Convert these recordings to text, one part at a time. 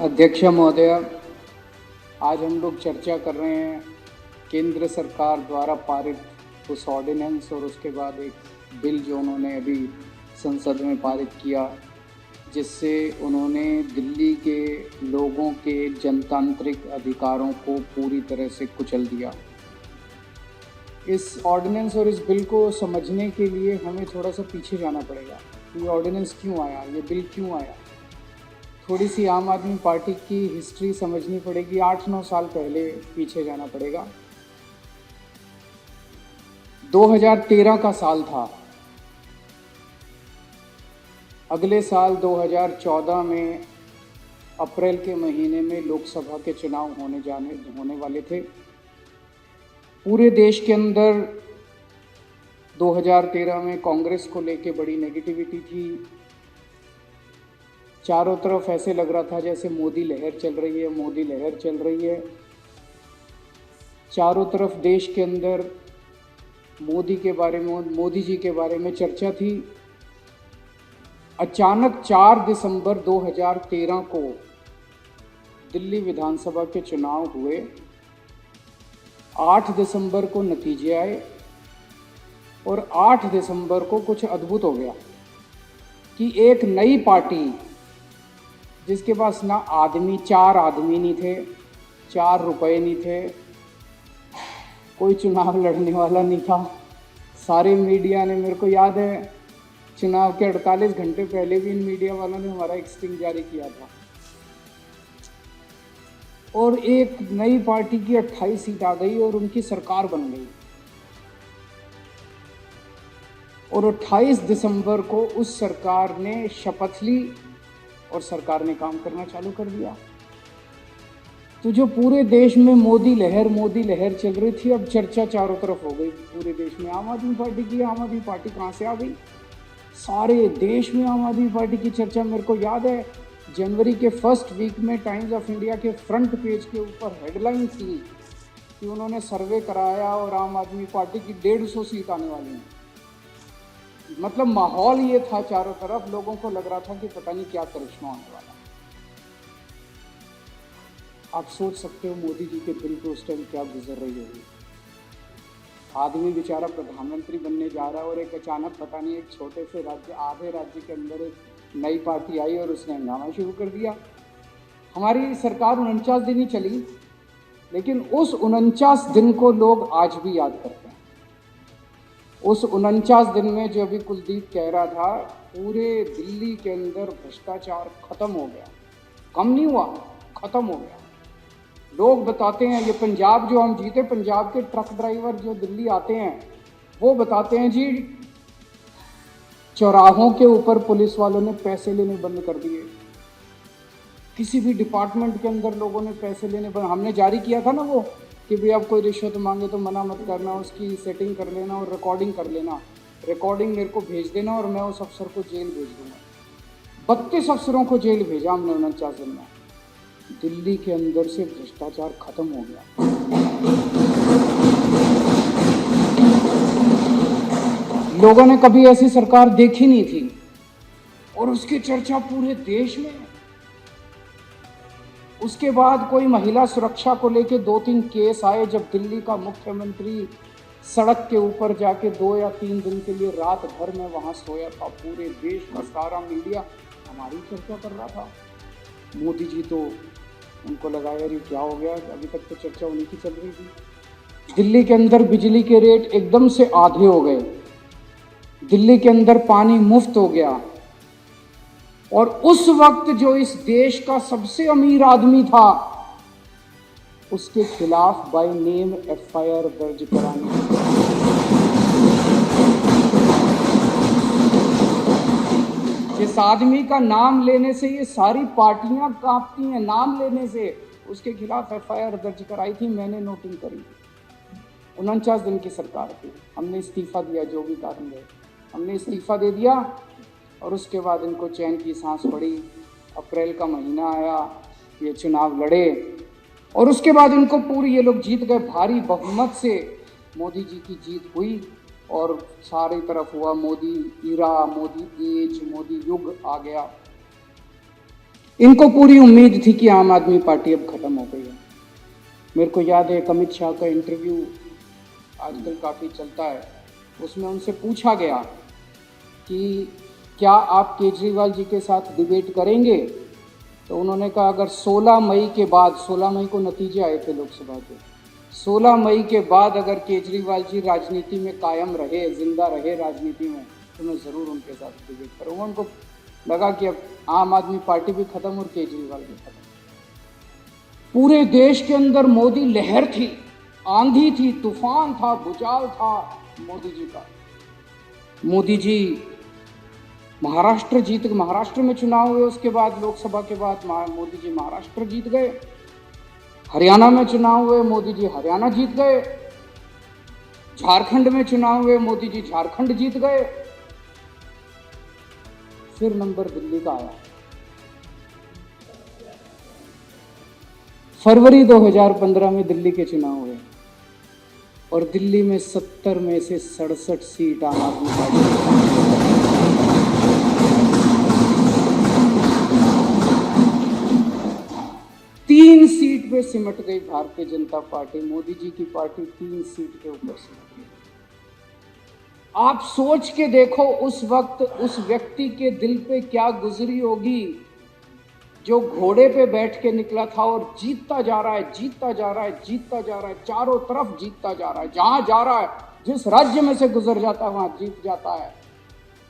अध्यक्ष महोदय, आज हम लोग चर्चा कर रहे हैं केंद्र सरकार द्वारा पारित उस ऑर्डिनेंस और उसके बाद एक बिल जो उन्होंने अभी संसद में पारित किया, जिससे उन्होंने दिल्ली के लोगों के जनतांत्रिक अधिकारों को पूरी तरह से कुचल दिया। इस ऑर्डिनेंस और इस बिल को समझने के लिए हमें थोड़ा सा पीछे जाना पड़ेगा। ये ऑर्डिनेंस क्यों आया, ये बिल क्यों आया, थोड़ी सी आम आदमी पार्टी की हिस्ट्री समझनी पड़ेगी। 8-9 साल पहले पीछे जाना पड़ेगा। 2013 का साल था। अगले साल 2014 में अप्रैल के महीने में लोकसभा के चुनाव होने वाले थे। पूरे देश के अंदर 2013 में कांग्रेस को लेके बड़ी नेगेटिविटी थी। चारों तरफ ऐसे लग रहा था जैसे मोदी लहर चल रही है, मोदी लहर चल रही है। चारों तरफ देश के अंदर मोदी जी के बारे में चर्चा थी। अचानक 4 दिसंबर 2013 को दिल्ली विधानसभा के चुनाव हुए। 8 दिसंबर को नतीजे आए और 8 दिसंबर को कुछ अद्भुत हो गया कि एक नई पार्टी, जिसके पास ना चार आदमी नहीं थे, 4 रुपए नहीं थे, कोई चुनाव लड़ने वाला नहीं था। सारे मीडिया ने, मेरे को याद है चुनाव के 48 घंटे पहले भी इन मीडिया वालों ने हमारा एक स्टिंग जारी किया था। और एक नई पार्टी की 28 सीट आ गई और उनकी सरकार बन गई। और 28 दिसंबर को उस सरकार ने शपथ ली और सरकार ने काम करना चालू कर दिया। तो जो पूरे देश में मोदी लहर चल रही थी, अब चर्चा चारों तरफ हो गई पूरे देश में आम आदमी पार्टी की। आम आदमी पार्टी कहाँ से आ गई? सारे देश में आम आदमी पार्टी की चर्चा। मेरे को याद है जनवरी के फर्स्ट वीक में टाइम्स ऑफ इंडिया के फ्रंट पेज के ऊपर हेडलाइन थी कि उन्होंने सर्वे कराया और आम आदमी पार्टी की 150 सीट आने वाली है। मतलब माहौल ये था, चारों तरफ लोगों को लग रहा था कि पता नहीं क्या करिश्मा होने वाला। आप सोच सकते हो मोदी जी के दिल पे उस टाइम क्या गुजर रही होगी। आदमी बेचारा प्रधानमंत्री बनने जा रहा है और एक अचानक पता नहीं एक छोटे से राज्य, आधे राज्य के अंदर एक नई पार्टी आई और उसने हंगामा शुरू कर दिया। हमारी सरकार 49 दिन ही चली, लेकिन उस 49 दिन को लोग आज भी याद करते हैं। उस 49 दिन में जो अभी कुलदीप कह रहा था, पूरे दिल्ली के अंदर भ्रष्टाचार खत्म हो गया। कम नहीं हुआ, खत्म हो गया। लोग बताते हैं, ये पंजाब जो हम जीते, पंजाब के ट्रक ड्राइवर जो दिल्ली आते हैं वो बताते हैं जी, चौराहों के ऊपर पुलिस वालों ने पैसे लेने बंद कर दिए। किसी भी डिपार्टमेंट के अंदर लोगों ने पैसे लेने बंद। हमने जारी किया था ना वो कि भाई आप कोई रिश्वत मांगे तो मना मत करना, उसकी सेटिंग कर लेना और रिकॉर्डिंग कर लेना। रिकॉर्डिंग मेरे को भेज देना और मैं उस अफसर को जेल भेज दूंगा। 32 अफसरों को जेल भेजा हमने 49 दिन में। दिल्ली के अंदर से भ्रष्टाचार खत्म हो गया। लोगों ने कभी ऐसी सरकार देखी नहीं थी और उसकी चर्चा पूरे देश में। उसके बाद कोई महिला सुरक्षा को लेके 2-3 केस आए, जब दिल्ली का मुख्यमंत्री सड़क के ऊपर जाके 2 या 3 दिन के लिए रात भर में वहां सोया था। पूरे देश का सारा मीडिया हमारी चर्चा कर रहा था। मोदी जी तो उनको लगा यार ये क्या हो गया, अभी तक तो चर्चा उन्हीं की चल रही थी। दिल्ली के अंदर बिजली के रेट एकदम से आधे हो गए, दिल्ली के अंदर पानी मुफ्त हो गया। और उस वक्त जो इस देश का सबसे अमीर आदमी था, उसके खिलाफ बाय नेम एफआईआर दर्ज करानी। इस आदमी का नाम लेने से ये सारी पार्टियां कांपती हैं। नाम लेने से उसके खिलाफ एफआईआर दर्ज कराई थी, मैंने नोटिंग करी थी। 49 दिन की सरकार थी, हमने इस्तीफा दिया, जो भी कारण रहे हमने इस्तीफा दे दिया। और उसके बाद इनको चैन की सांस पड़ी। अप्रैल का महीना आया, ये चुनाव लड़े और उसके बाद इनको ये लोग जीत गए। भारी बहुमत से मोदी जी की जीत हुई और सारी तरफ हुआ मोदी ईरा, मोदी एज, मोदी युग आ गया। इनको पूरी उम्मीद थी कि आम आदमी पार्टी अब खत्म हो गई है। मेरे को याद है अमित शाह का इंटरव्यू आजकल काफ़ी चलता है, उसमें उनसे पूछा गया कि क्या आप केजरीवाल जी के साथ डिबेट करेंगे, तो उन्होंने कहा अगर 16 मई के बाद, 16 मई को नतीजे आए थे लोकसभा के, 16 मई के बाद अगर केजरीवाल जी राजनीति में कायम रहे, जिंदा रहे राजनीति में, तो मैं ज़रूर उनके साथ डिबेट करूँगा। उनको लगा कि अब आम आदमी पार्टी भी खत्म और केजरीवाल भी खत्म। पूरे देश के अंदर मोदी लहर थी, आंधी थी, तूफान था, भूचाल था मोदी जी का। मोदी जी महाराष्ट्र जीत, महाराष्ट्र में चुनाव हुए, उसके बाद लोकसभा के बाद मोदी जी महाराष्ट्र जीत गए। हरियाणा में चुनाव हुए, मोदी जी हरियाणा जीत गए। झारखंड में चुनाव हुए, मोदी जी झारखंड जीत गए। फिर नंबर दिल्ली का आया। फरवरी 2015 में दिल्ली के चुनाव हुए और दिल्ली में 70 में से 67 सीट आम आदमी पार्टी। 3 सीट पे सिमट गई भारतीय जनता पार्टी। मोदी जी की पार्टी 3 सीट के ऊपर सिमट गई। आप सोच के देखो उस वक्त उस व्यक्ति के दिल पे क्या गुजरी होगी जो घोड़े पे बैठ के निकला था और जीतता जा रहा है, जीतता जा रहा है, जीतता जा रहा है, चारों तरफ जीतता जा रहा है, जहां जा रहा है, जिस राज्य में से गुजर जाता है वहां जीत जाता है।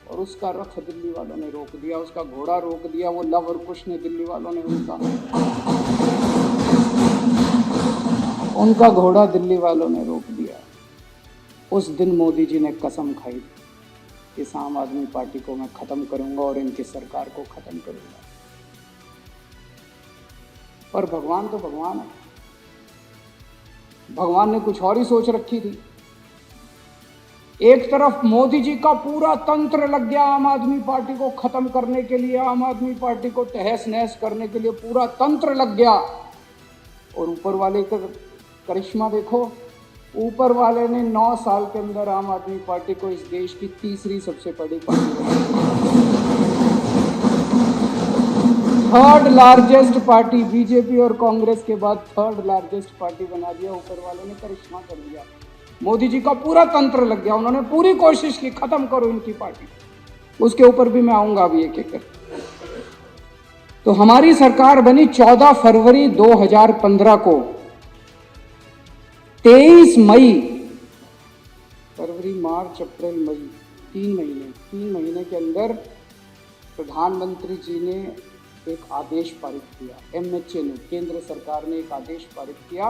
और उसका रथ दिल्ली वालों ने रोक दिया, उसका घोड़ा रोक दिया, वो लव और कुश ने, दिल्ली वालों ने उनका घोड़ा दिल्ली वालों ने रोक दिया। उस दिन मोदी जी ने कसम खाई, इस आम आदमी पार्टी को मैं खत्म करूंगा और इनकी सरकार को खत्म करूंगा। पर भगवान तो भगवान है, भगवान ने कुछ और ही सोच रखी थी। एक तरफ मोदी जी का पूरा तंत्र लग गया आम आदमी पार्टी को खत्म करने के लिए, आम आदमी पार्टी को तहस नहस करने के लिए पूरा तंत्र लग गया। और ऊपर वाले का करिश्मा देखो, ऊपर वाले ने 9 साल के अंदर आम आदमी पार्टी को इस देश की तीसरी सबसे बड़ी party, third largest party, BJP और कांग्रेस के बाद थर्ड लार्जेस्ट पार्टी बना दिया। ऊपर वाले ने करिश्मा कर दिया, मोदी जी का पूरा तंत्र लग गया। उन्होंने पूरी कोशिश की खत्म करो इनकी पार्टी। उसके ऊपर भी मैं आऊंगा अभी एक एक कर। तो हमारी सरकार बनी 14 फरवरी 2015 को। 23 मई, फरवरी, मार्च, अप्रैल, मई, 3 महीने के अंदर प्रधानमंत्री जी ने एक आदेश पारित किया। एमएचए ने, केंद्र सरकार ने एक आदेश पारित किया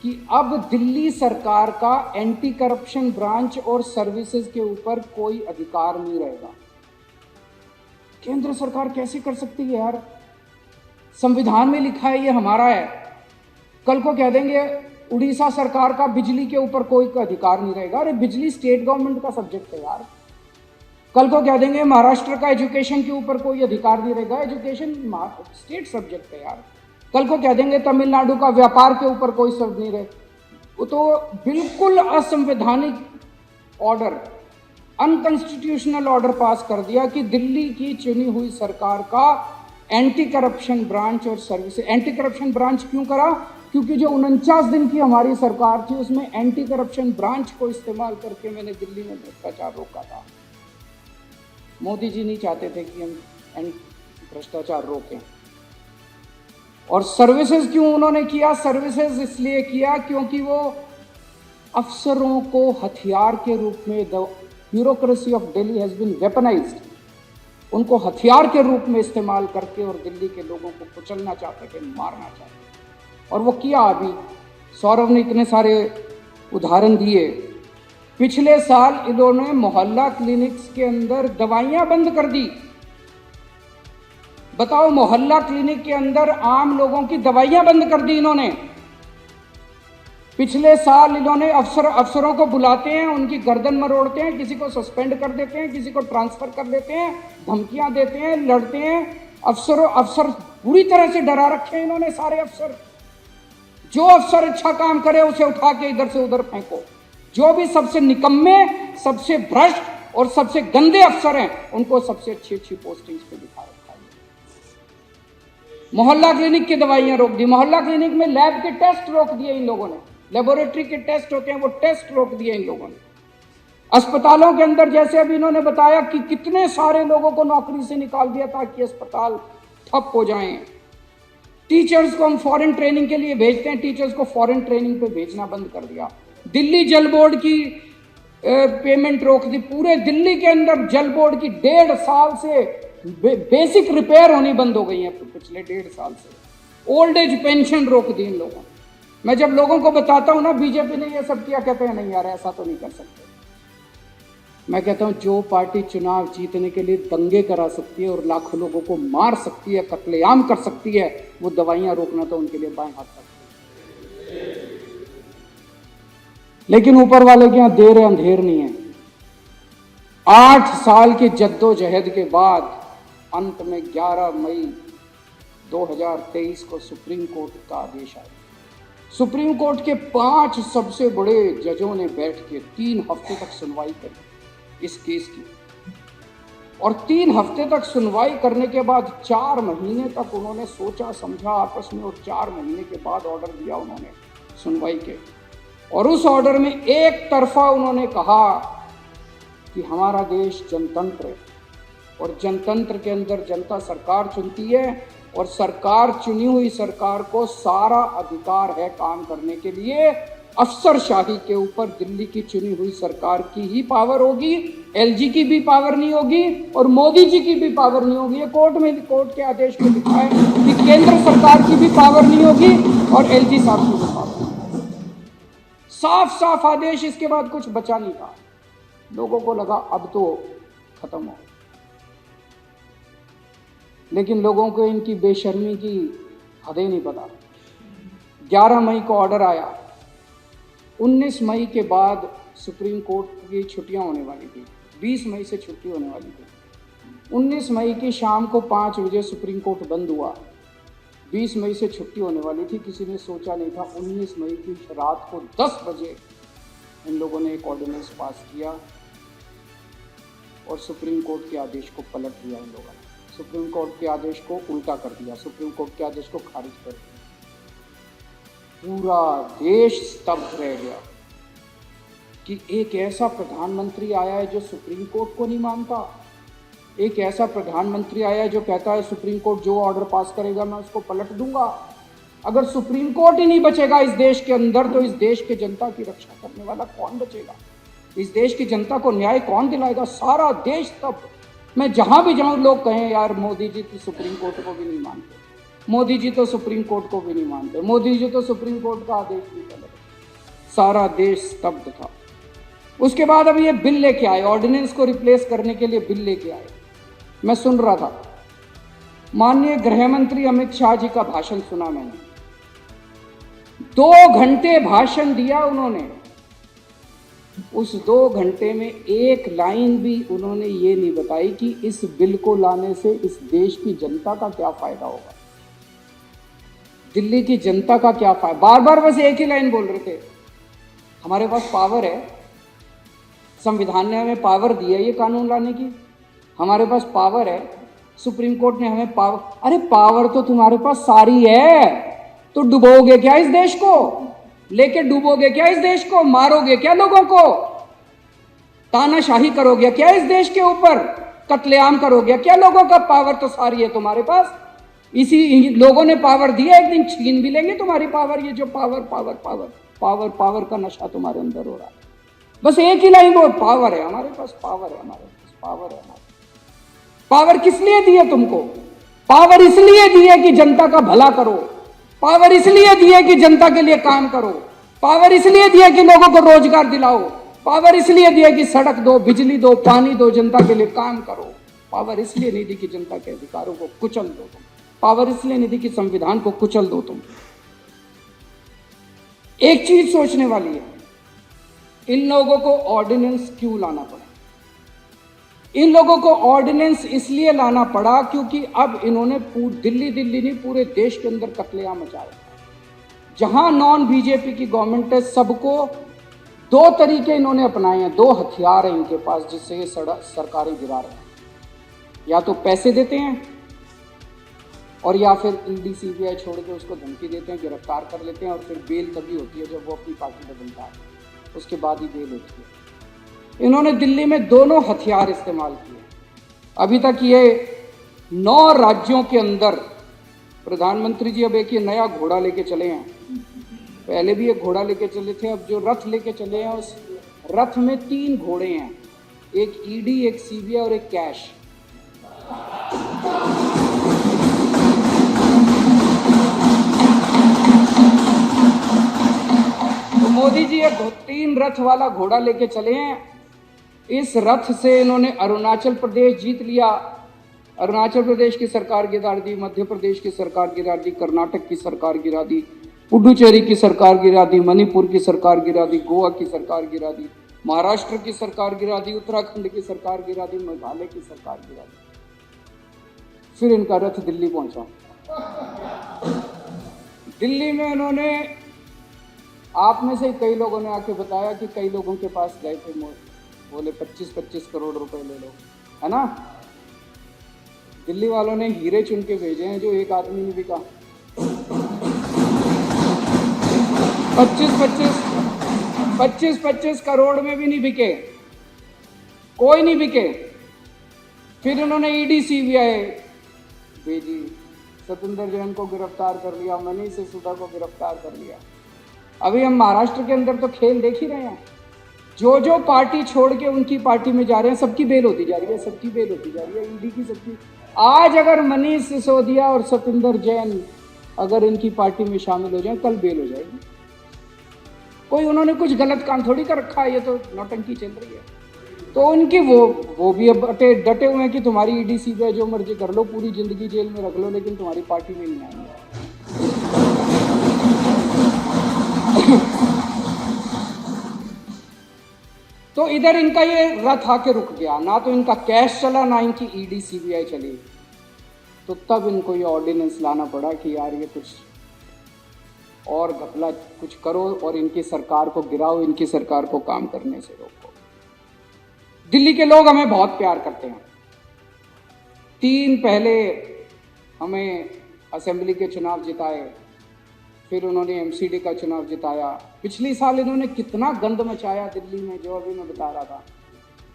कि अब दिल्ली सरकार का एंटी करप्शन ब्रांच और सर्विसेज के ऊपर कोई अधिकार नहीं रहेगा। केंद्र सरकार कैसे कर सकती है यार? संविधान में लिखा है ये हमारा है। कल को कह देंगे उड़ीसा सरकार का बिजली के ऊपर कोई अधिकार नहीं रहेगा। अरे बिजली स्टेट गवर्नमेंट का सब्जेक्ट है यार। कल को कह देंगे महाराष्ट्र का एजुकेशन के ऊपर कोई अधिकार नहीं रहेगा, एजुकेशन स्टेट सब्जेक्ट है यार। कल को कह देंगे तमिलनाडु का व्यापार के ऊपर कोई शब्द नहीं रहे। वो तो बिल्कुल असंवैधानिक ऑर्डर, अनकॉन्स्टिट्यूशनल ऑर्डर पास कर दिया कि दिल्ली की चुनी हुई सरकार का एंटी करप्शन ब्रांच और सर्विसेज। एंटी करप्शन ब्रांच क्यों करा? क्योंकि जो 49 दिन की हमारी सरकार थी उसमें एंटी करप्शन ब्रांच को इस्तेमाल करके मैंने दिल्ली में भ्रष्टाचार रोका था। मोदी जी नहीं चाहते थे कि हम भ्रष्टाचार रोकें। और सर्विसेज क्यों उन्होंने किया? सर्विसेज इसलिए किया क्योंकि वो अफसरों को हथियार के रूप में, the bureaucracy of Delhi has been weaponised, उनको हथियार के रूप में इस्तेमाल करके और दिल्ली के लोगों को कुचलना चाहते थे, मारना चाहते थे। और वो किया। अभी सौरभ ने इतने सारे उदाहरण दिए। पिछले साल इन्होंने मोहल्ला क्लिनिक्स के अंदर दवाइयां बंद कर दी। बताओ, मोहल्ला क्लिनिक के अंदर आम लोगों की दवाइयां बंद कर दी इन्होंने। पिछले साल इन्होंने अफसरों को बुलाते हैं, उनकी गर्दन मरोड़ते हैं, किसी को सस्पेंड कर देते हैं, किसी को ट्रांसफर कर देते हैं, धमकियां देते हैं, लड़ते हैं। अफसर पूरी तरह से डरा रखे हैं इन्होंने सारे अफसर। जो अफसर अच्छा काम करे उसे उठा के इधर से उधर फेंको। जो भी सबसे निकम्मे, सबसे भ्रष्ट और सबसे गंदे अफसर हैं उनको सबसे अच्छी अच्छी पोस्टिंग्स पे दिखा रखा है। मोहल्ला क्लिनिक की दवाइयां रोक दी। मोहल्ला क्लिनिक में लैब के टेस्ट रोक दिए इन लोगों ने, लेबोरेटरी के टेस्ट होते हैं वो टेस्ट रोक दिए इन लोगों ने। अस्पतालों के अंदर जैसे अभी इन्होंने बताया कि कितने सारे लोगों को नौकरी से निकाल दिया ताकि अस्पताल ठप हो जाएं। टीचर्स को हम फॉरेन ट्रेनिंग के लिए भेजते हैं, टीचर्स को फॉरेन ट्रेनिंग पे भेजना बंद कर दिया। दिल्ली जल बोर्ड की पेमेंट रोक दी। पूरे दिल्ली के अंदर जल बोर्ड की 1.5 साल से बेसिक रिपेयर होनी बंद हो गई है, पिछले 1.5 साल से। ओल्ड एज पेंशन रोक दी इन लोगों ने। मैं जब लोगों को बताता हूं ना बीजेपी ने ये सब किया, कहते हैं नहीं यार ऐसा तो नहीं कर सकते। मैं कहता हूं जो पार्टी चुनाव जीतने के लिए दंगे करा सकती है और लाखों लोगों को मार सकती है, कत्लेआम कर सकती है, वो दवाइयां रोकना तो उनके लिए बाएं हाथ तक। लेकिन ऊपर वाले के यहां देर अंधेर नहीं है। 8 साल की जद्दोजहद के बाद अंत में 11 मई 2023 को सुप्रीम कोर्ट का आदेश आया। सुप्रीम कोर्ट के 5 सबसे बड़े जजों ने बैठ के 3 हफ्ते तक सुनवाई करी इस केस की, और 3 हफ्ते तक सुनवाई करने के बाद 4 महीने तक उन्होंने सोचा समझा आपस में, और 4 महीने के बाद ऑर्डर दिया उन्होंने सुनवाई के। और उस ऑर्डर में एक तरफा उन्होंने कहा कि हमारा देश जनतंत्र है और जनतंत्र के अंदर जनता सरकार चुनती है और सरकार चुनी हुई सरकार को सारा अधिकार है काम करने के लिए। अफसरशाही के ऊपर दिल्ली की चुनी हुई सरकार की ही पावर होगी, एलजी की भी पावर नहीं होगी और मोदी जी की भी पावर नहीं होगी। ये कोर्ट के आदेश में लिखा है कि केंद्र सरकार की भी पावर नहीं होगी और एलजी साहब की भी पावर नहीं होगी। साफ साफ आदेश, इसके बाद कुछ बचा नहीं था। लोगों को लगा अब तो खत्म हो, लेकिन लोगों को इनकी बेशर्मी की हदें नहीं पता। 11 मई को ऑर्डर आया। 19 मई के बाद सुप्रीम कोर्ट की छुट्टियां होने वाली थी, 20 मई से छुट्टी होने वाली थी। 19 मई की शाम को 5 बजे सुप्रीम कोर्ट बंद हुआ। 20 मई से छुट्टी होने वाली थी। किसी ने सोचा नहीं था 19 मई की रात को 10 बजे इन लोगों ने एक ऑर्डिनेंस पास किया और सुप्रीम कोर्ट के आदेश को पलट दिया। इन लोगों ने सुप्रीम कोर्ट के आदेश को उल्टा कर दिया, सुप्रीम कोर्ट के आदेश को खारिज कर दिया। पूरा देश स्तब्ध रह गया कि एक ऐसा प्रधानमंत्री आया है जो सुप्रीम कोर्ट को नहीं मानता। एक ऐसा प्रधानमंत्री आया है जो कहता है सुप्रीम कोर्ट जो ऑर्डर पास करेगा मैं उसको पलट दूंगा। अगर सुप्रीम कोर्ट ही नहीं बचेगा इस देश के अंदर तो इस देश के जनता की रक्षा करने वाला कौन बचेगा? इस देश की जनता को न्याय कौन दिलाएगा? सारा देश स्तब्ध। मैं जहां भी जाऊं लोग कहें यार मोदी जी तो सुप्रीम कोर्ट को भी नहीं मानते, मोदी जी तो सुप्रीम कोर्ट को भी नहीं मानते, मोदी जी तो सुप्रीम कोर्ट का आदेश भी गलत। सारा देश स्तब्ध था। उसके बाद अब ये बिल लेके आए, ऑर्डिनेंस को रिप्लेस करने के लिए बिल लेके आए। मैं सुन रहा था, माननीय गृह मंत्री अमित शाह जी का भाषण सुना मैंने। 2 घंटे भाषण दिया उन्होंने। उस 2 घंटे में एक लाइन भी उन्होंने ये नहीं बताई कि इस बिल को लाने से इस देश की जनता का क्या फायदा होगा, दिल्ली की जनता का क्या फायदा। बार बार बस एक ही लाइन बोल रहे थे, हमारे पास पावर है, संविधान ने हमें पावर दी है ये कानून लाने की, हमारे पास पावर है, सुप्रीम कोर्ट ने हमें पावर। अरे पावर तो तुम्हारे पास सारी है, तो डुबोगे क्या इस देश को? लेके डुबोगे क्या इस देश को? मारोगे क्या लोगों को? तानाशाही करोगे क्या इस देश के ऊपर? कत्लेआम करोगे क्या लोगों का? पावर तो सारी है तुम्हारे पास। इसी लोगों ने पावर दिया, एक दिन छीन भी लेंगे तुम्हारी पावर। ये जो power power power power power का नशा तुम्हारे अंदर हो रहा है। बस एक ही लाइन बोल, पावर है हमारे पास, पावर है हमारे पास, पावर है हमारे। पावर किस लिए दी है तुमको? पावर इसलिए दी है कि जनता का भला करो, पावर इसलिए दी है कि जनता के लिए काम करो, पावर इसलिए दी है कि लोगों को रोजगार दिलाओ, पावर इसलिए दी है कि सड़क दो, बिजली दो, पानी दो, जनता के लिए काम करो। पावर इसलिए नहीं दी कि जनता के अधिकारों को कुचल दो तुम, पावर इसलिए नहीं दी कि संविधान को कुचल दो तुम। एक चीज सोचने वाली है, इन लोगों को ऑर्डिनेंस क्यों लाना पड़ा? इन लोगों को ऑर्डिनेंस इसलिए लाना पड़ा क्योंकि अब इन्होंने दिल्ली नहीं पूरे देश के अंदर कत्लेआम मचाया। जहां नॉन बीजेपी की गवर्नमेंट है, सबको 2 तरीके इन्होंने अपनाए हैं, 2 हथियार हैं इनके पास जिससे ये सरकारें गिरा रहे हैं। या तो पैसे देते हैं और या फिर ईडी सीबीआई छोड़ के उसको धमकी देते हैं, गिरफ्तार कर लेते हैं और फिर बेल तभी होती है जब वो अपनी पार्टी बदलता है, उसके बाद ही बेल होती है। इन्होंने दिल्ली में दोनों हथियार इस्तेमाल किए। अभी तक ये 9 राज्यों के अंदर प्रधानमंत्री जी अब एक ये नया घोड़ा लेके चले हैं। पहले भी एक घोड़ा लेके चले थे, अब जो रथ लेके चले हैं उस रथ में 3 घोड़े हैं, एक ईडी, एक सीबीआई और एक कैश। तो मोदी जी एक 3 रथ वाला घोड़ा लेके चले हैं। इस रथ से इन्होंने अरुणाचल प्रदेश जीत लिया, अरुणाचल प्रदेश की सरकार गिरा दी, मध्य प्रदेश की सरकार गिरा दी, कर्नाटक की सरकार गिरा दी, पुडुचेरी की सरकार गिरा दी, मणिपुर की सरकार गिरा दी, गोवा की सरकार गिरा दी, महाराष्ट्र की सरकार गिरा दी, उत्तराखंड की सरकार गिरा दी, मेघालय की सरकार गिरा दी। फिर इनका रथ दिल्ली पहुंचा। दिल्ली में इन्होंने, आप में से कई लोगों ने आके बताया कि कई लोगों के पास गए थे, बोले 25-25 करोड़ रुपए ले लो, है ना। दिल्ली वालों ने हीरे चुन के भेजे हैं जो एक आदमी ने बिका। 25-25 करोड़ में भी नहीं बिके, कोई नहीं बिके। फिर इन्होंने ईडी सीबीआई भेजी, सतेंद्र जैन को गिरफ्तार कर लिया, मनीष सिसोदिया को गिरफ्तार कर लिया। अभी हम महाराष्ट्र के अंदर तो खेल देख ही रहे हैं, जो पार्टी छोड़ के उनकी पार्टी में जा रहे हैं सबकी बेल होती जा रही है, सबकी बेल होती जा रही है, ईडी की सबकी। आज अगर मनीष सिसोदिया और सतेंद्र जैन अगर इनकी पार्टी में शामिल हो जाए, कल बेल हो जाएगी। कोई उन्होंने कुछ गलत काम थोड़ी कर रखा है, ये तो नौटंकी चल रही है। तो उनकी वो भी अब डटे हुए हैं कि तुम्हारी ईडी सीबीआई जो मर्जी कर लो, पूरी जिंदगी जेल में रख लो, लेकिन तुम्हारी पार्टी में नहीं आएंगे। तो इधर इनका ये रथ आके रुक गया, ना तो इनका कैश चला, ना इनकी ईडी सीबीआई चली। तो तब इनको ये ऑर्डिनेंस लाना पड़ा कि यार ये कुछ और घपला कुछ करो और इनकी सरकार को गिराओ, इनकी सरकार को काम करने से रोको। दिल्ली के लोग हमें बहुत प्यार करते हैं। 3 पहले हमें असेंबली के चुनाव जिताए, फिर उन्होंने एमसीडी का चुनाव जिताया। पिछली साल इन्होंने कितना गंद मचाया दिल्ली में, जो अभी मैं बता रहा था।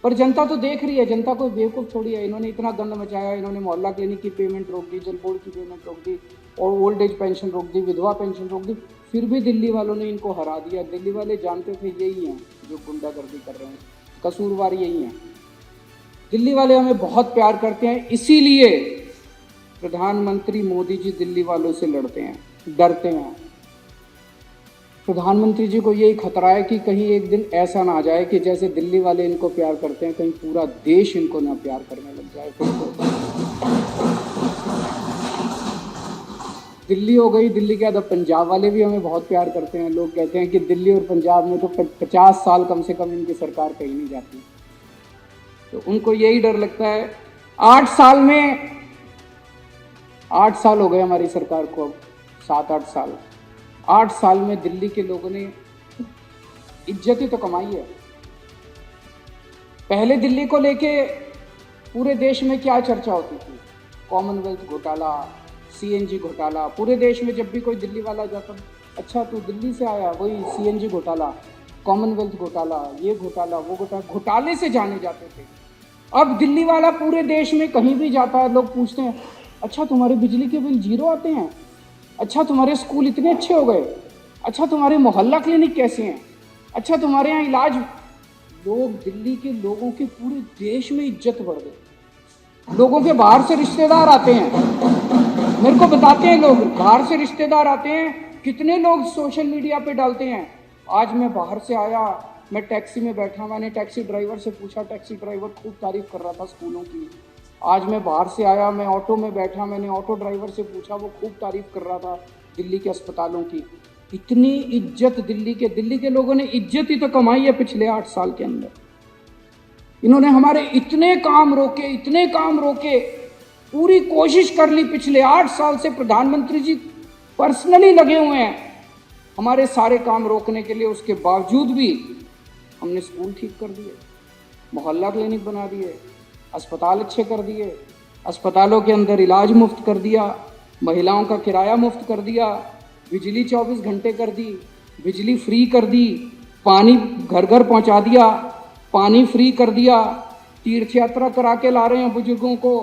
पर जनता तो देख रही है, जनता कोई बेवकूफ़ थोड़ी है। इन्होंने इतना गंद मचाया, इन्होंने मोहल्ला क्लिनिक की पेमेंट रोक दी, जल बोर्ड की पेमेंट रोक दी, और ओल्ड एज पेंशन रोक दी, विधवा पेंशन रोक दी। फिर भी दिल्ली वालों ने इनको हरा दिया। दिल्ली वाले जानते थे यही हैं जो गुंडागर्दी कर रहे हैं, कसूरवार यही हैं। दिल्ली वाले हमें बहुत प्यार करते हैं, इसीलिए प्रधानमंत्री मोदी जी दिल्ली वालों से लड़ते हैं, डरते हैं। प्रधानमंत्री जी को यही खतरा है कि कहीं एक दिन ऐसा ना आ जाए कि जैसे दिल्ली वाले इनको प्यार करते हैं, कहीं पूरा देश इनको ना प्यार करने लग जाए। फिर तो दिल्ली हो गई, दिल्ली के बाद पंजाब वाले भी हमें बहुत प्यार करते हैं। लोग कहते हैं कि दिल्ली और पंजाब में तो 50 साल कम से कम इनकी सरकार कहीं नहीं जाती। तो उनको यही डर लगता है। 8 साल में 8 साल हो गए हमारी सरकार को, अब 7-8 साल। 8 साल में दिल्ली के लोगों ने इज्जत ही तो कमाई है। पहले दिल्ली को लेके पूरे देश में क्या चर्चा होती थी? कॉमनवेल्थ घोटाला, सीएनजी घोटाला। पूरे देश में जब भी कोई दिल्ली वाला जाता, अच्छा तू दिल्ली से आया, वही सीएनजी घोटाला, कॉमनवेल्थ घोटाला, ये घोटाला, वो घोटाला, घोटाले से जाने जाते थे। अब दिल्ली वाला पूरे देश में कहीं भी जाता है, लोग पूछते हैं अच्छा तुम्हारे बिजली के बिल 0 आते हैं, अच्छा तुम्हारे स्कूल इतने अच्छे हो गए, अच्छा तुम्हारे मोहल्ला क्लिनिक कैसे हैं, अच्छा तुम्हारे यहाँ इलाज। लोग, दिल्ली के लोगों की पूरे देश में इज्जत बढ़ गई। लोगों के बाहर से रिश्तेदार आते हैं, मेरे को बताते हैं लोग, बाहर से रिश्तेदार आते हैं। कितने लोग सोशल मीडिया पे डालते हैं, आज मैं बाहर से आया, मैं टैक्सी में बैठा, मैंने टैक्सी ड्राइवर से पूछा, टैक्सी ड्राइवर खूब तारीफ कर रहा था स्कूलों की। आज मैं बाहर से आया, मैं ऑटो में बैठा, मैंने ऑटो ड्राइवर से पूछा, वो खूब तारीफ कर रहा था दिल्ली के अस्पतालों की। इतनी इज्जत दिल्ली के लोगों ने इज्जत ही तो कमाई है पिछले 8 साल के अंदर। इन्होंने हमारे इतने काम रोके, पूरी कोशिश कर ली। पिछले 8 साल से प्रधानमंत्री जी पर्सनली लगे हुए हैं हमारे सारे काम रोकने के लिए। उसके बावजूद भी हमने स्कूल ठीक कर दिए, मोहल्ला क्लिनिक बना दिए, अस्पताल अच्छे कर दिए, अस्पतालों के अंदर इलाज मुफ्त कर दिया, महिलाओं का किराया मुफ्त कर दिया, बिजली 24 घंटे कर दी, बिजली फ्री कर दी, पानी घर घर पहुंचा दिया, पानी फ्री कर दिया, तीर्थ यात्रा करा के ला रहे हैं बुजुर्गों को,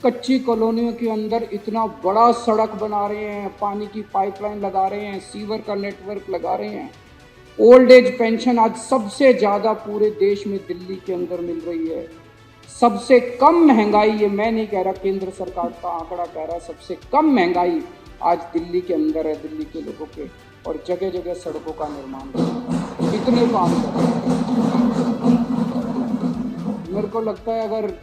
कच्ची कॉलोनियों के अंदर इतना बड़ा सड़क बना रहे हैं, पानी की पाइपलाइन लगा रहे हैं, सीवर का नेटवर्क लगा रहे हैं। ओल्ड एज पेंशन आज सबसे ज़्यादा पूरे देश में दिल्ली के अंदर मिल रही है। सबसे कम महंगाई, ये मैं नहीं कह रहा, केंद्र सरकार का आंकड़ा कह रहा है, सबसे कम महंगाई आज दिल्ली के अंदर है, दिल्ली के लोगों के। और जगह जगह सड़कों का निर्माण कितने काम कर रहे हैं। मेरे को लगता है अगर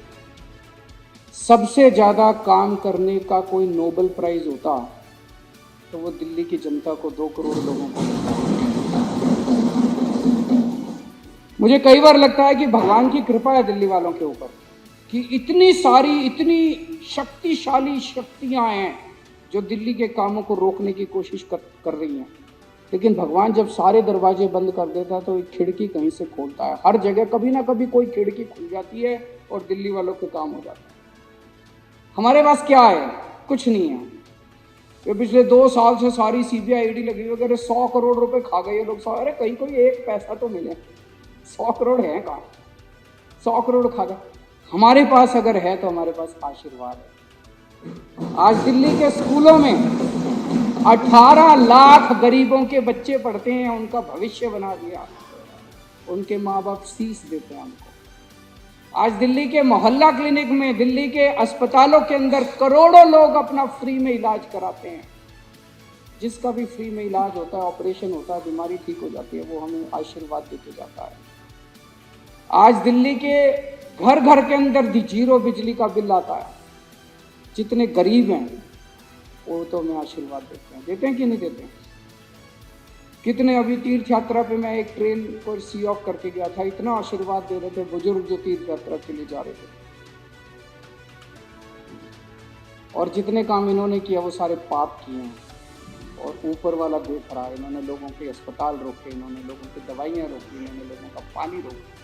सबसे ज़्यादा काम करने का कोई नोबेल प्राइज़ होता तो वो दिल्ली की जनता को 2 करोड़ लोगों को मिलता। मुझे कई बार लगता है कि भगवान की कृपा है दिल्ली वालों के ऊपर कि इतनी सारी, इतनी शक्तिशाली शक्तियां हैं जो दिल्ली के कामों को रोकने की कोशिश कर रही हैं। लेकिन भगवान जब सारे दरवाजे बंद कर देता है तो एक खिड़की कहीं से खोलता है। हर जगह कभी ना कभी कोई खिड़की खुल जाती है और दिल्ली वालों के काम हो जाता है। हमारे पास क्या है? कुछ नहीं है। ये पिछले 2 साल से सारी सीबीआई ईडी लगी हुई है, 100 करोड़ रुपए खा गए ये लोग। अरे कहीं कोई एक पैसा तो मिले। 100 करोड़ है कहाँ? 100 करोड़ खा गए। हमारे पास अगर है तो हमारे पास आशीर्वाद है। आज दिल्ली के स्कूलों में 18 लाख गरीबों के बच्चे पढ़ते हैं, उनका भविष्य बना दिया। उनके माँ बाप फीस देते हैं उनको। आज दिल्ली के मोहल्ला क्लिनिक में, दिल्ली के अस्पतालों के अंदर करोड़ों लोग अपना फ्री में इलाज कराते हैं। जिसका भी फ्री में इलाज होता है, ऑपरेशन होता है, बीमारी ठीक हो जाती है, वो हमें आशीर्वाद देके जाता है। आज दिल्ली के घर घर के अंदर 0 बिजली का बिल आता है। जितने गरीब हैं वो तो हमें आशीर्वाद देते हैं कि नहीं देते हैं? कितने अभी तीर्थ यात्रा पे मैं एक ट्रेन को सी ऑफ करके गया था, इतना आशीर्वाद दे रहे थे बुजुर्ग जो तीर्थ यात्रा के लिए जा रहे थे। और जितने काम इन्होंने किया वो सारे पाप किए हैं और ऊपर वाला देख रहा है। इन्होंने लोगों के अस्पताल रोके, इन्होंने लोगों की दवाइयाँ रोकी, इन्होंने लोगों का पानी रोका।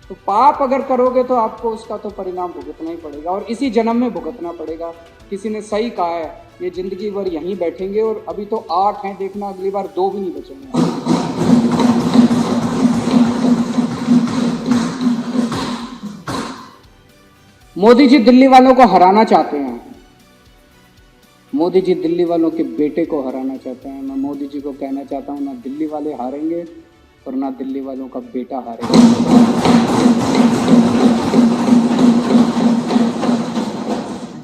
तो पाप अगर करोगे तो आपको उसका तो परिणाम भुगतना ही पड़ेगा और इसी जन्म में भुगतना पड़ेगा। किसी ने सही कहा है, ये जिंदगी भर यहीं बैठेंगे और अभी तो 8 हैं, देखना अगली बार 2 भी नहीं बचेंगे। मोदी जी दिल्ली वालों को हराना चाहते हैं। मोदी जी दिल्ली वालों के बेटे को हराना चाहते हैं। मैं मोदी जी को कहना चाहता हूं, ना दिल्ली वाले हारेंगे और ना दिल्ली वालों का बेटा हारेगा।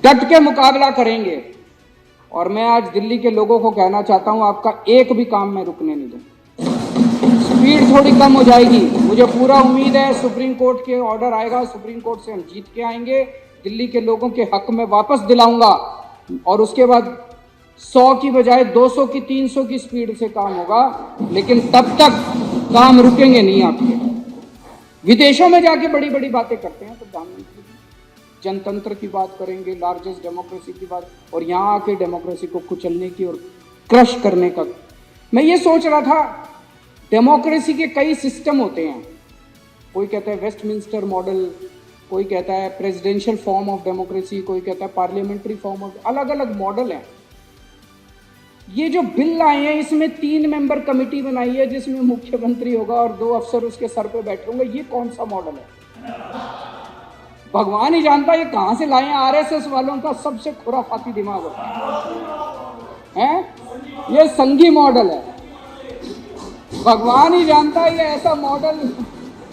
डट के मुकाबला करेंगे। और मैं आज दिल्ली के लोगों को कहना चाहता हूं, आपका एक भी काम मैं रुकने नहीं दूंगा। स्पीड थोड़ी कम हो जाएगी, मुझे पूरा उम्मीद है सुप्रीम कोर्ट के ऑर्डर आएगा, सुप्रीम कोर्ट से हम जीत के आएंगे, दिल्ली के लोगों के हक में वापस दिलाऊंगा और उसके बाद 100 की बजाय 200 की 300 की स्पीड से काम होगा। लेकिन तब तक काम रुकेंगे नहीं आपके। विदेशों में जाके बड़ी बड़ी बातें करते हैं प्रधानमंत्री, जनतंत्र की बात करेंगे, लार्जेस्ट डेमोक्रेसी की बात, और यहाँ आके डेमोक्रेसी को कुचलने की और क्रश करने का। मैं ये सोच रहा था, डेमोक्रेसी के कई सिस्टम होते हैं। कोई कहता है वेस्टमिंस्टर मॉडल, कोई कहता है प्रेसिडेंशियल फॉर्म ऑफ डेमोक्रेसी, कोई कहता है पार्लियामेंट्री फॉर्म ऑफ, अलग अलग मॉडल हैं। ये जो बिल आए हैं इसमें 3 मेंबर कमेटी बनाई है जिसमें मुख्यमंत्री होगा और 2 अफसर उसके सर पे बैठे होंगे। ये कौन सा मॉडल है? भगवान ही जानता है ये कहां से लाए हैं। आरएसएस वालों का सबसे खुराफाती दिमाग होता है। ये संघी मॉडल है। भगवान ही जानता है ये ऐसा मॉडल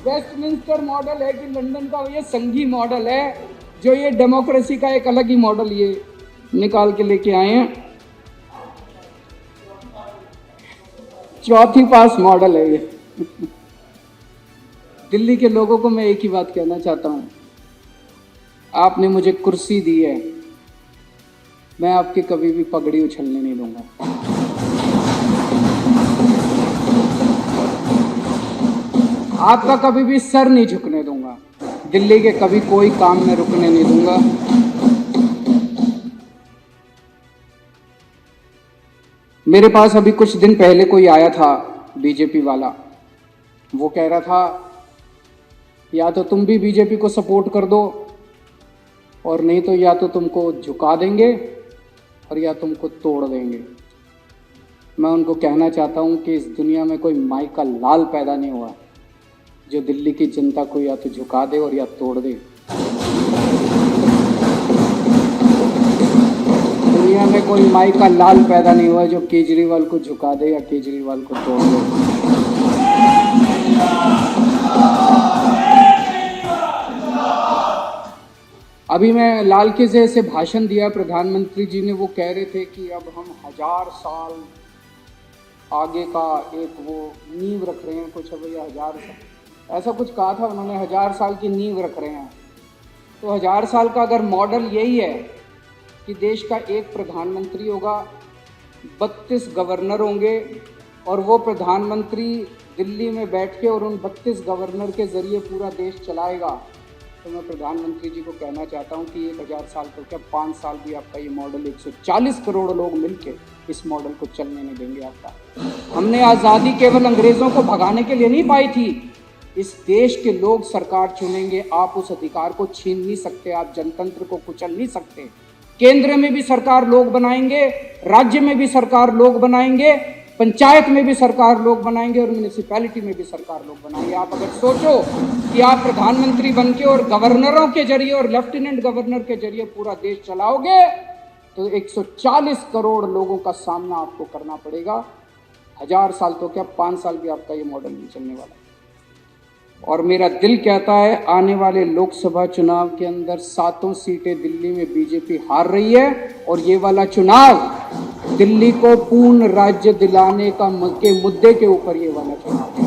वेस्टमिंस्टर मॉडल है कि लंदन का। ये संघी मॉडल है जो ये डेमोक्रेसी का एक अलग ही मॉडल ये निकाल के लेके आए हैं। चौथी पास मॉडल है ये। दिल्ली के लोगों को मैं एक ही बात कहना चाहता हूं, आपने मुझे कुर्सी दी है, मैं आपकी कभी भी पगड़ी उछलने नहीं दूंगा। आपका कभी भी सर नहीं झुकने दूंगा। दिल्ली के कभी कोई काम में रुकने नहीं दूंगा। मेरे पास अभी कुछ दिन पहले कोई आया था बीजेपी वाला, वो कह रहा था या तो तुम भी बीजेपी को सपोर्ट कर दो और नहीं तो या तो तुमको झुका देंगे और या तुमको तोड़ देंगे। मैं उनको कहना चाहता हूं कि इस दुनिया में कोई माई का लाल पैदा नहीं हुआ जो दिल्ली की जनता को या तो झुका दे और या तोड़ दे। दुनिया में कोई माई का लाल पैदा नहीं हुआ जो केजरीवाल को झुका दे या केजरीवाल को तोड़ दे। अभी मैं लाल किले से भाषण दिया, प्रधानमंत्री जी ने, वो कह रहे थे कि अब हम 1000 साल आगे का एक वो नींव रख रहे हैं, कुछ भैया 1000 साल ऐसा कुछ कहा था उन्होंने, 1000 साल की नींव रख रहे हैं। तो 1000 साल का अगर मॉडल यही है कि देश का एक प्रधानमंत्री होगा, 32 गवर्नर होंगे और वो प्रधानमंत्री दिल्ली में बैठ के और उन 32 गवर्नर के ज़रिए पूरा देश चलाएगा, तो मैं प्रधानमंत्री जी को कहना चाहता हूं कि 1000 साल तो क्या 5 साल भी आपका ये मॉडल 140 करोड़ लोग मिलके इस मॉडल को चलने नहीं देंगे आपका। हमने आज़ादी केवल अंग्रेज़ों को भगाने के लिए नहीं पाई थी। इस देश के लोग सरकार चुनेंगे, आप उस अधिकार को छीन नहीं सकते, आप जनतंत्र को कुचल नहीं सकते। केंद्र में भी सरकार लोग बनाएंगे, राज्य में भी सरकार लोग बनाएंगे, पंचायत में भी सरकार लोग बनाएंगे और म्यूनिसिपैलिटी में भी सरकार लोग बनाएंगे। आप अगर सोचो कि आप प्रधानमंत्री बनके और गवर्नरों के जरिए और लेफ्टिनेंट गवर्नर के जरिए पूरा देश चलाओगे तो 140 करोड़ लोगों का सामना आपको करना पड़ेगा। 1000 साल तो क्या 5 साल भी आपका ये मॉडल नहीं चलने वाला। और मेरा दिल कहता है आने वाले लोकसभा चुनाव के अंदर 7 सीटें दिल्ली में बीजेपी हार रही है और ये वाला चुनाव दिल्ली को पूर्ण राज्य दिलाने के मुद्दे के ऊपर ये वाला चुनाव है।